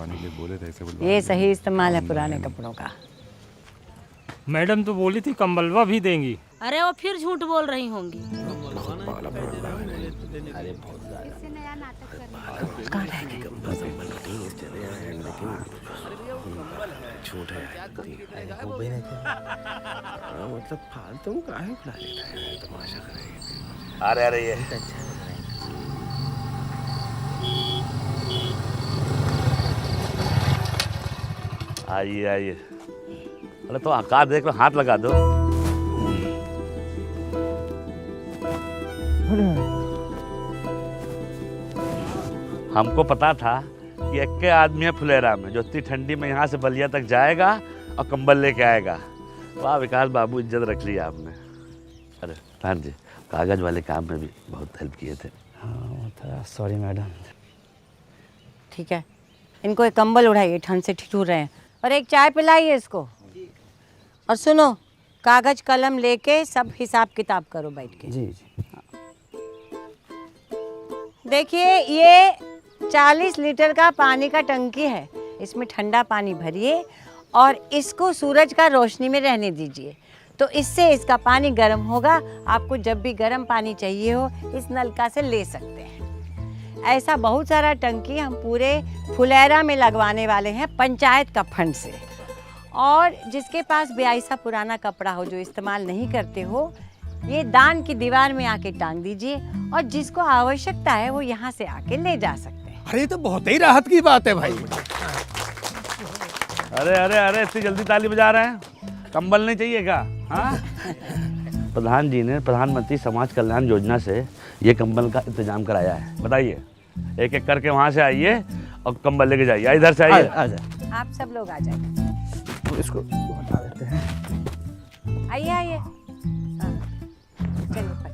करवाने के लिए बोले थे, ऐसे बोलवा ये सही इस्तेमाल है पुराने कपड़ों का। मैडम तो बोली थी कंबलवा भी देंगी। अरे वो फिर झूठ बोल रही होंगी। कहाँ रह गए? झूठ है मतलब फालतू काहे बुला लेता है, तमाशा करेंगे। अरे अरे ये आइए आइए। अरे तो आकार देख लो, हाथ लगा दो। हमको पता था कि एक आदमी है फुलेरा में जो इतनी ठंडी में यहाँ से बलिया तक जाएगा और कंबल लेके आएगा। वाह विकास बाबू, इज्जत रख ली आपने। अरे प्रधान जी, कागज वाले काम में भी बहुत हेल्प किए थे। हाँ सॉरी मैडम। ठीक है, इनको एक कंबल उड़ाइए, ठंड से ठिठुर रहे हैं, और एक चाय पिलाइए इसको। और सुनो, कागज कलम लेके सब हिसाब किताब करो बैठ के। जी जी। देखिए, ये 40 लीटर का पानी का टंकी है, इसमें ठंडा पानी भरिए और इसको सूरज का रोशनी में रहने दीजिए, तो इससे इसका पानी गर्म होगा। आपको जब भी गर्म पानी चाहिए हो इस नलका से ले सकते हैं। ऐसा बहुत सारा टंकी हम पूरे फुलेरा में लगवाने वाले हैं पंचायत का फंड से। और जिसके पास भी ऐसा पुराना कपड़ा हो जो इस्तेमाल नहीं करते हो, ये दान की दीवार में आके टांग दीजिए, और जिसको आवश्यकता है वो यहाँ से आके ले जा सकते हैं। अरे तो बहुत ही राहत की बात है भाई। अरे अरे अरे, इतनी जल्दी ताली बजा रहे हैं? कंबल नहीं चाहिए क्या? हाँ? प्रधान जी ने प्रधानमंत्री समाज कल्याण योजना से ये कंबल का इंतजाम कराया है। बताइए, एक एक करके वहाँ से आइए और कंबल लेके जाइए। इधर से आइए। आप सब लोग आ जाइए। तो इसको हटा देते हैं। आइए आइए। हाँ, चलिए पढ़।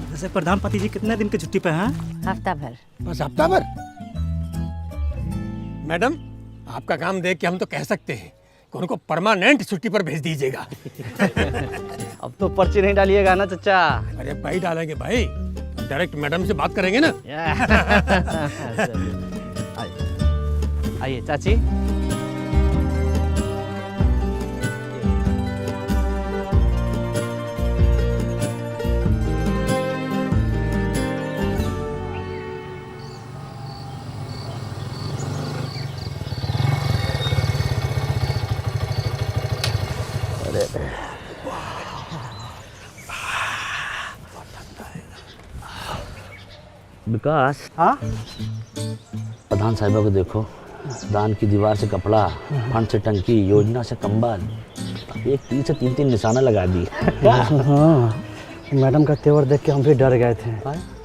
जैसे प्रधान पति जी कितने दिन की छुट्टी पे हैं? हफ्ता भर। बस हफ्ता भर? मैडम, आपका काम देख के हम तो कह सकते हैं कि उनको परमानेंट छुट्टी पर भेज दीजिएगा। अब तो पर्ची नहीं डालिएगा ना चचा? अरे भाई डालेंगे भाई, डायरेक्ट मैडम से बात करेंगे ना। आइए चाची। विकास, हाँ प्रधान साहिबा को देखो, दान की दीवार से कपड़ा, फंड से टंकी, योजना से कंबल, एक तीन से तीन तीन निशाना लगा दी। हाँ, मैडम का तेवर देख के हम भी डर गए थे।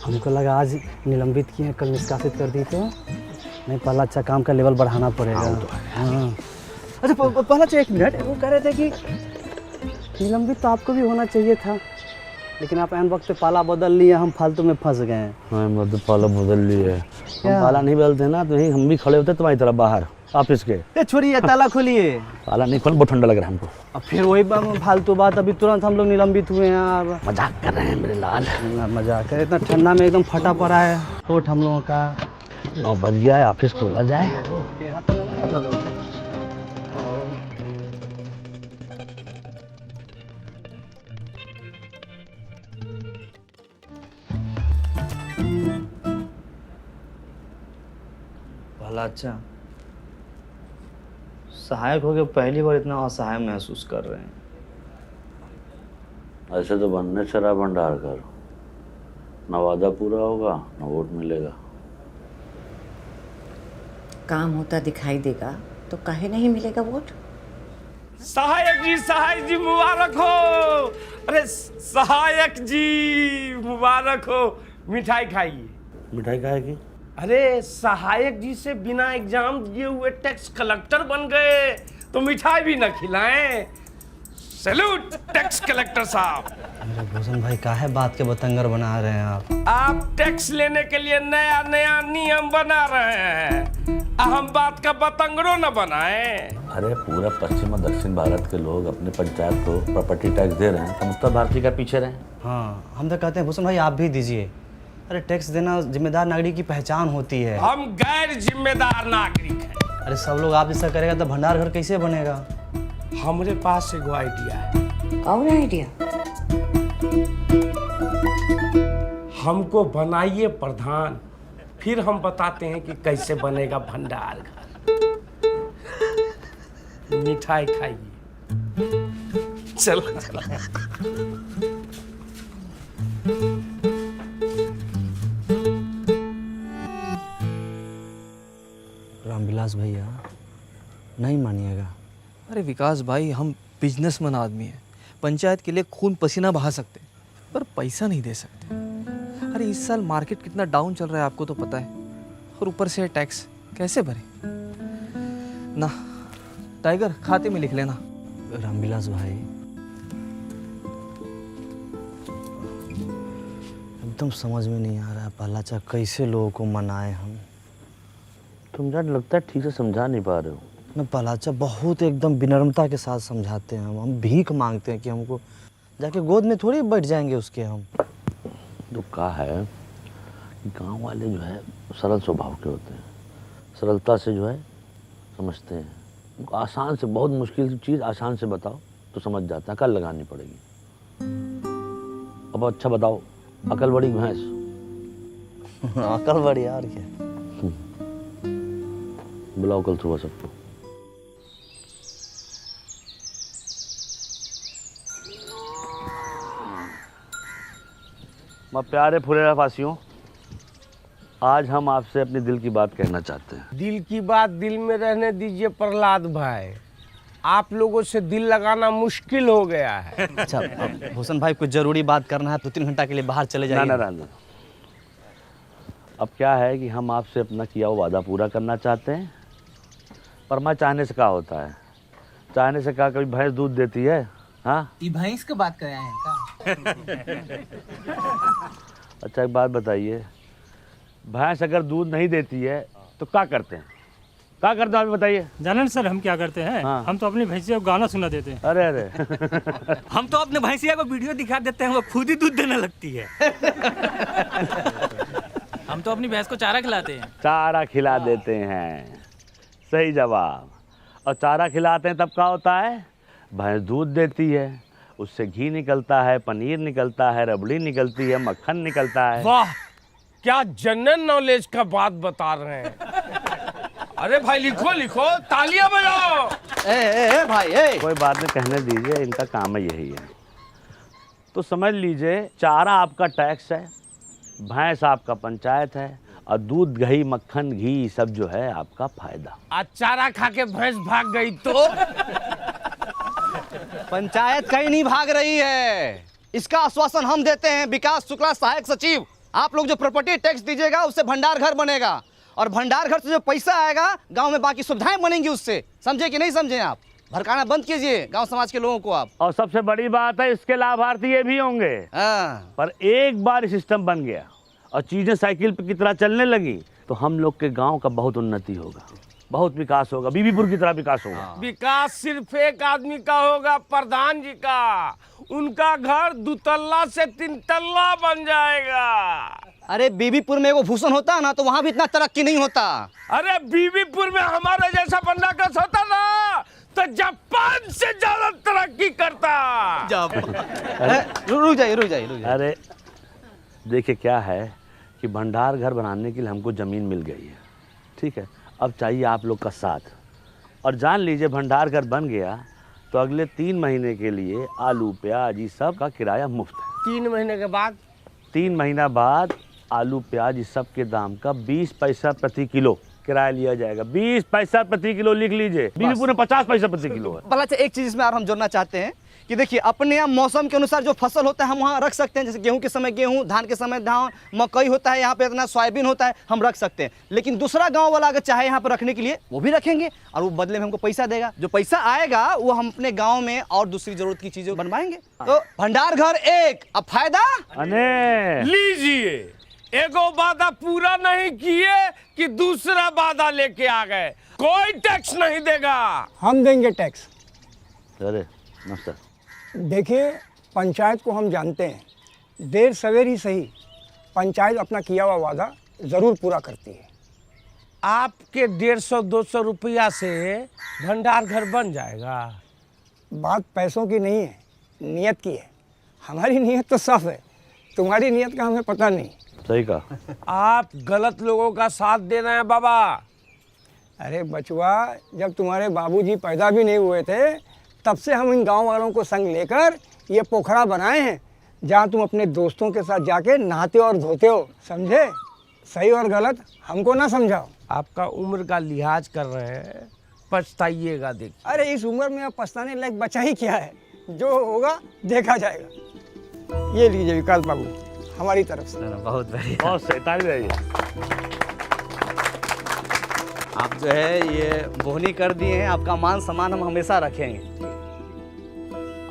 हमको लगा आज निलंबित किए, कल निष्कासित कर दी तो नहीं, पहला अच्छा काम का लेवल बढ़ाना पड़ेगा। हाँ। अच्छा पहला एक मिनट, वो कह रहे थे कि निलंबित तो आपको भी होना चाहिए था, लेकिन आप एन वक्त पे पाला बदल लिए, हम फालतू में फंस गए। हाँ, मतलब पाला बदल लिए। हम पाला नहीं बदलते ना तो हम भी खड़े होते तुम्हारी तरफ बाहर ऑफिस के। छोड़िए, ताला खोलिए। ताला नहीं खोल, बहुत ठंडा लग रहा है हमको। अब फिर वही फालतू बात, अभी तुरंत हम लोग निलंबित हुए हैं। अब मजाक कर रहे हैं मेरे लाल। मजाक है, इतना ठंडा में एकदम फटा पड़ा है होठ हम लोगों का। 9 बज गया है, ऑफिस खोला जाए। भला अच्छा, सहायक हो गए, पहली बार इतना असहाय महसूस कर रहे हैं। ऐसे तो बनने शराब भंडार कर, न वादा पूरा होगा न वोट मिलेगा। काम होता दिखाई देगा तो काहे नहीं मिलेगा वोट? सहायक जी मुबारक हो। अरे सहायक जी मुबारक हो। मिठाई खाइए। मिठाई खाएगी? अरे सहायक जी से बिना एग्जाम दिए हुए टैक्स कलेक्टर बन गए तो मिठाई भी न खिलाएं। सैल्यूट टैक्स कलेक्टर साहब। अरे भूषण भाई, काहे बात के बतंगर बना रहे हैं आप? आप टैक्स लेने के लिए नया नया नियम बना रहे हैं, हम बात का बतंगड़ो न बनाएं। अरे पूरा पश्चिम और दक्षिण भारत के लोग अपने पंचायत को प्रॉपर्टी टैक्स दे रहे हैं, हम उत्तर भारतीय का पीछे रहे। हाँ, हम तो कहते हैं भूषण भाई आप भी दीजिए। अरे टैक्स देना जिम्मेदार नागरिक की पहचान होती है। हम गैर जिम्मेदार नागरिक हैं। अरे सब लोग आप जैसा करेगा तो भंडार घर कैसे बनेगा? हमरे पास एगो आइडिया है। और आइडिया? हमको बनाइए प्रधान, फिर हम बताते हैं कि कैसे बनेगा भंडार घर। मिठाई खाइए। चलो रामविलास भैया नहीं मानिएगा। अरे विकास भाई, हम बिजनेसमैन आदमी हैं, पंचायत के लिए खून पसीना बहा सकते पर पैसा नहीं दे सकते। अरे इस साल मार्केट कितना डाउन चल रहा है आपको तो पता है, और ऊपर से टैक्स कैसे भरे ना। टाइगर खाते में लिख लेना। रामविलास भाई एकदम समझ में नहीं आ रहा है पहलाचा कैसे लोगों को मनाए हम। तुम यार लगता है ठीक से समझा नहीं पा रहे हो। ना पहलाचा बहुत एकदम विनम्रता के साथ समझाते हैं हम भीख मांगते हैं कि हमको जाके गोद में थोड़ी बैठ जाएंगे उसके हम। तो कहा है कि गांव वाले जो है सरल स्वभाव के होते हैं, सरलता से जो है समझते हैं। उनको आसान से, बहुत मुश्किल चीज़ आसान से बताओ तो समझ जाता है, अकल लगानी पड़ेगी। अब अच्छा बताओ, अकल बड़ी भैंस। अकल बड़ी और क्या। बुलाओ कल सुबह सबको। मैं प्यारे फुलेरा वासियों, आज हम आपसे अपने दिल की बात कहना चाहते हैं। दिल की बात दिल में रहने दीजिए प्रहलाद भाई, आप लोगों से दिल लगाना मुश्किल हो गया है। अच्छा भूषण भाई कुछ जरूरी बात करना है, 2-3 घंटा के लिए बाहर चले जाइए। ना। अब क्या है कि हम आपसे अपना किया हुआ वादा पूरा करना चाहते हैं, पर मैं चाहने से क्या होता है, चाहने से क्या कभी भैंस दूध देती है? हाँ, ये भैंस की बात कर रहे हैं का? अच्छा एक बात बताइए, भैंस अगर दूध नहीं देती है तो क्या करते हैं? क्या करते हैं आप बताइए। जाने सर हम क्या करते हैं? हाँ। हम तो अपनी भैंसिया को गाना सुना देते हैं। अरे हम तो अपने भैंसिया को वीडियो दिखा देते हैं, वो खुद ही दूध देने लगती है। हम तो अपनी भैंस को चारा खिलाते हैं। चारा खिला देते हैं, सही जवाब। और चारा खिलाते हैं तब क्या होता है? भैंस दूध देती है, उससे घी निकलता है, पनीर निकलता है, रबड़ी निकलती है, मक्खन निकलता है। वाह, क्या जनरल नॉलेज का बात बता रहे हैं। अरे भाई लिखो लिखो, तालियां बजाओ। ए भाई कोई बात नहीं, कहने दीजिए, इनका काम है यही है। तो समझ लीजिए, चारा आपका टैक्स है, भैंस आपका पंचायत है, और दूध दही मक्खन घी सब जो है आपका फायदा। आज चारा खा के भैंस भाग गई तो? पंचायत कहीं नहीं भाग रही है, इसका आश्वासन हम देते हैं। विकास शुक्ला सहायक सचिव, आप लोग जो प्रॉपर्टी टैक्स दीजिएगा उससे भंडार घर बनेगा, और भंडार घर से जो पैसा आएगा गांव में बाकी सुविधाएं बनेंगी उससे। समझे कि नहीं समझे? आप भड़काना बंद कीजिए गांव समाज के लोगों को आप। और सबसे बड़ी बात है, इसके लाभार्थी ये भी होंगे। हाँ। पर एक बार सिस्टम बन गया और चीजें साइकिल की तरह चलने लगी तो हम लोग के गांव का बहुत उन्नति होगा, बहुत विकास होगा, बीबीपुर की तरह विकास होगा। विकास सिर्फ एक आदमी का होगा, प्रधान जी का। उनका घर 2 तल्ला से 3 तल्ला बन जाएगा। अरे बीबीपुर में वो भूषण होता ना तो वहां भी इतना तरक्की नहीं होता। अरे बीबीपुर में हमारे जैसा बंडाकस होता ना तो जापान से ज्यादा तरक्की करता। रुक जाइए। अरे देखिए क्या है कि भंडार घर बनाने के लिए हमको ज़मीन मिल गई है, ठीक है। अब चाहिए आप लोग का साथ, और जान लीजिए भंडार घर बन गया तो अगले 3 महीने के लिए आलू प्याज ये सब का किराया मुफ्त है। 3 महीने के बाद? 3 महीना बाद आलू प्याज इस सब के दाम का 20 पैसा प्रति किलो किराया लिया जाएगा। 20 पैसा प्रति किलो लिख लीजिए। बीबीपुर में 50 पैसा प्रति किलो है। भला एक चीज इसमें और हम जोड़ना चाहते हैं कि देखिए अपने यहाँ मौसम के अनुसार जो फसल होता है हम वहाँ रख सकते हैं। जैसे गेहूं के समय गेहूं, धान के समय धान, मकई होता है यहाँ पे, इतना सोयाबीन होता है, हम रख सकते हैं। लेकिन दूसरा गांव वाला अगर चाहे यहाँ पर रखने के लिए वो भी रखेंगे, और वो बदले में हमको पैसा देगा। जो पैसा आएगा वो हम अपने गाँव में और दूसरी जरूरत की चीजें बनवाएंगे। तो भंडार घर एक, अब फायदा अने लीजिए। एगो वादा पूरा नहीं किए कि दूसरा वादा लेके आ गए। कोई टैक्स नहीं देगा। हम देंगे टैक्स। अरे नमस्कार। देखिए पंचायत को हम जानते हैं, देर सवेर ही सही पंचायत अपना किया हुआ वादा ज़रूर पूरा करती है। आपके 150-200 रुपया से भंडार घर बन जाएगा? बात पैसों की नहीं है, नियत की है। हमारी नियत तो साफ है, तुम्हारी नियत का हमें पता नहीं। सही कहा। आप गलत लोगों का साथ दे रहे हैं बाबा। अरे बचवा, जब तुम्हारे बाबूजी पैदा भी नहीं हुए थे तब से हम इन गांव वालों को संग लेकर ये पोखरा बनाए हैं जहां तुम अपने दोस्तों के साथ जाके नहाते और धोते हो, समझे? सही और गलत हमको ना समझाओ। आपका उम्र का लिहाज कर रहे हैं, पछताइएगा। देखिए, अरे इस उम्र में अब पछताने लायक बचा ही क्या है, जो होगा देखा जाएगा। ये लीजिए विकास बाबू, हमारी तरफ से। बहुत बढ़िया। बहुत सही, ताली बजाइए। आप जो है ये बोहनी कर दिए हैं, आपका मान सम्मान हम हमेशा रखेंगे।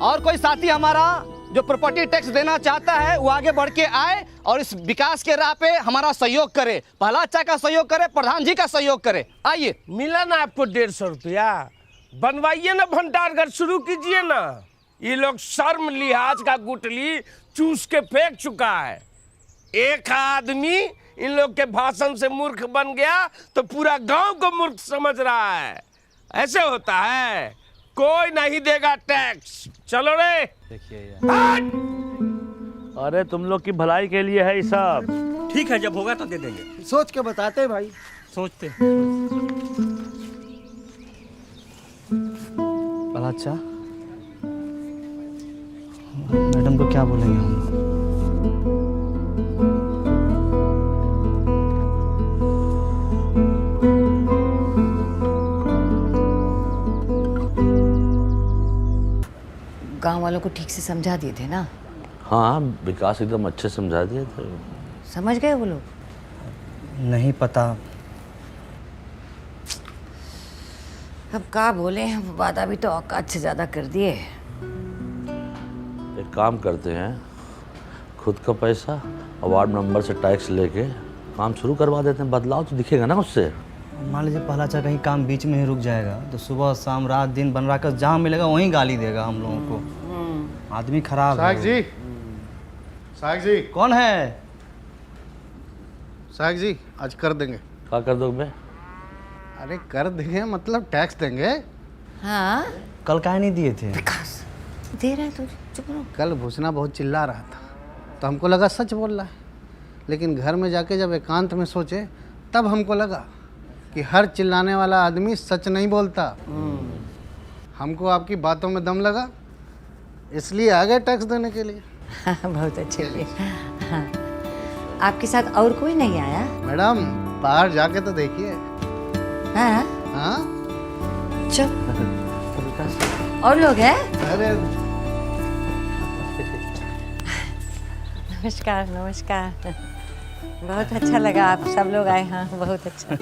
और कोई साथी हमारा जो प्रॉपर्टी टैक्स देना चाहता है वो आगे बढ़ के आए और इस विकास के राह पे हमारा सहयोग करे। पहला अच्छा का सहयोग करे, प्रधान जी का सहयोग करे। आइए। मिला ना आपको 150 रुपया? बनवाइए ना, भंडार घर शुरू कीजिए ना। ये लोग शर्म लिहाज का गुटली चूस के फेंक चुका है। एक आदमी इन लोग के भाषण से मूर्ख बन गया तो पूरा गांव को मूर्ख समझ रहा है। ऐसे होता है, कोई नहीं देगा टैक्स। चलो रे। अरे तुम लोग की भलाई के लिए है ये सब। ठीक है, जब होगा तो दे देंगे। सोच के बताते भाई। सोचते। बड़ा अच्छा। मैडम को क्या बोलेंगे हम लोग? गांव वालों को ठीक से समझा दिए थे ना? हाँ, विकास एकदम अच्छे समझा दिए थे। समझ गए वो लोग? नहीं पता। अब क्या बोले, वादा भी तो औकात से ज्यादा कर दिए। एक काम करते हैं, खुद का पैसा और वार्ड मेंबर से टैक्स लेके काम शुरू करवा देते हैं। बदलाव तो दिखेगा ना उससे। मान लीजिए पहला अच्छा कहीं काम बीच में ही रुक जाएगा तो सुबह शाम रात दिन बन रहा कर जहाँ मिलेगा वहीं गाली देगा हम लोगों को। आदमी खराब है। साहब जी कौन है? साहब जी आज कर देंगे। क्या कर दोगे? अरे कर देंगे मतलब टैक्स देंगे। हाँ, कल काहे नहीं दिए थे? दे रहा है तो चुप रहो। कल भूसना बहुत चिल्ला रहा था तो हमको लगा सच बोल रहा है, लेकिन घर में जाके जब एकांत में सोचे तब हमको लगा कि हर चिल्लाने वाला आदमी सच नहीं बोलता। हमको आपकी बातों में दम लगा, इसलिए आ गए टैक्स देने के लिए। बहुत अच्छे हुए। हाँ। आपके साथ और कोई नहीं आया? मैडम बाहर जाके तो देखिए। हाँ हाँ, चुप। और लोग हैं? अरे नमस्कार नमस्कार। बहुत अच्छा लगा आप सब लोग आए। हाँ, बहुत अच्छा।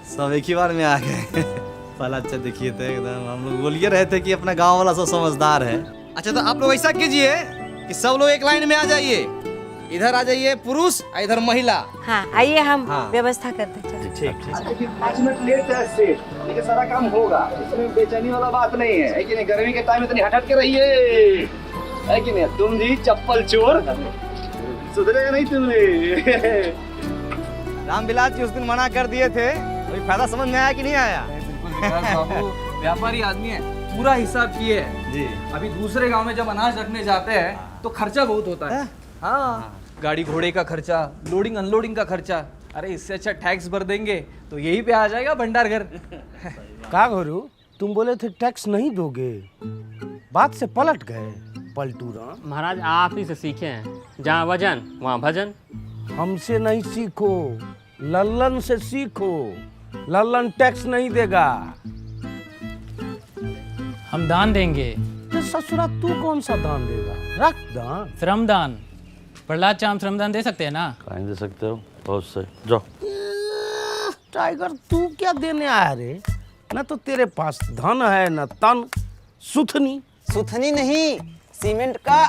सब एक ही बार में आ गए। पहला अच्छा देखिए थे एकदम, हम लोग बोलिए रहे थे कि अपना गांव वाला सब समझदार है। अच्छा तो आप लोग ऐसा कीजिए कि सब लोग एक लाइन में आ जाइए। इधर आ जाइए पुरुष, इधर महिला। हाँ, आइए हम व्यवस्था करते हैं। ठीक। 5 मिनट लेट से ये सारा काम होगा, इसमें बेचैनी वाला बात नहीं है कि नहीं? गर्मी के टाइम इतनी हट के रहिए, है कि नहीं? तुम जी चप्पल चोर, सुधरेगा नहीं तुमने। रामविलास जी उस दिन मना कर दिए थे, कोई फायदा समझ में आया कि नहीं आया? बाबू व्यापारी आदमी है, पूरा हिसाब किए है जी। अभी दूसरे गांव में जब अनाज रखने जाते हैं तो खर्चा बहुत होता है। हाँ, गाड़ी घोड़े का खर्चा, लोडिंग अनलोडिंग का खर्चा। अरे इससे अच्छा टैक्स भर देंगे तो यही पे आ जाएगा भंडार घर। का गुरु, तुम बोले थे टैक्स नहीं दोगे, बात से पलट गए। पलटूरा महाराज आप ही से सीखे हैं, जहाँ वजन वहाँ भजन। हमसे नहीं सीखो, लल्लन से सीखो। लल्लन टैक्स नहीं देगा। हम दान देंगे। तो ससुरा तू कौन सा दान देगा? रख दान। श्रमदान। प्रहलाद चाम श्रमदान दे सकते हैं ना? कहीं दे सकते हो, बहुत सही। जाओ। टाइगर तू क्या देने आया रे? न तो तेरे पास धन है न तन। सुथनी सुथनी नहीं, सीमेंट का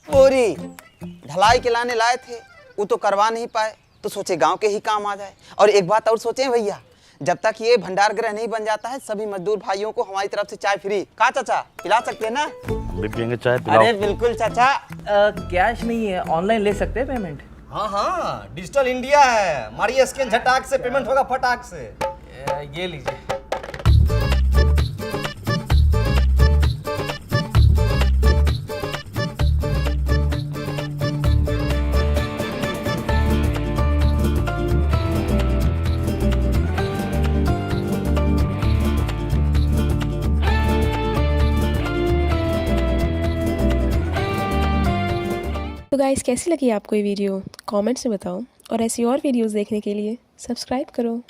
बोरी ढलाई के लाने लाए थे, वो तो करवा नहीं पाए, तो सोचे गांव के ही काम आ जाए। और एक बात और सोचे भैया, जब तक ये भंडार गृह नहीं बन जाता है सभी मजदूर भाइयों को हमारी तरफ से चाय फ्री। कहा चाचा, पिला सकते हैं ना? हम भी पियेंगे चाय, पिलाओ। अरे बिल्कुल चाचा। कैश नहीं है, ऑनलाइन ले सकते हैं पेमेंट। हाँ हाँ, डिजिटल इंडिया है। मारिए स्कैन, झटाक से पेमेंट होगा फटाक से। ये लीजिए। तो गाइस, कैसी लगी आपको ये वीडियो? कमेंट्स में बताओ और ऐसी और वीडियोस देखने के लिए सब्सक्राइब करो।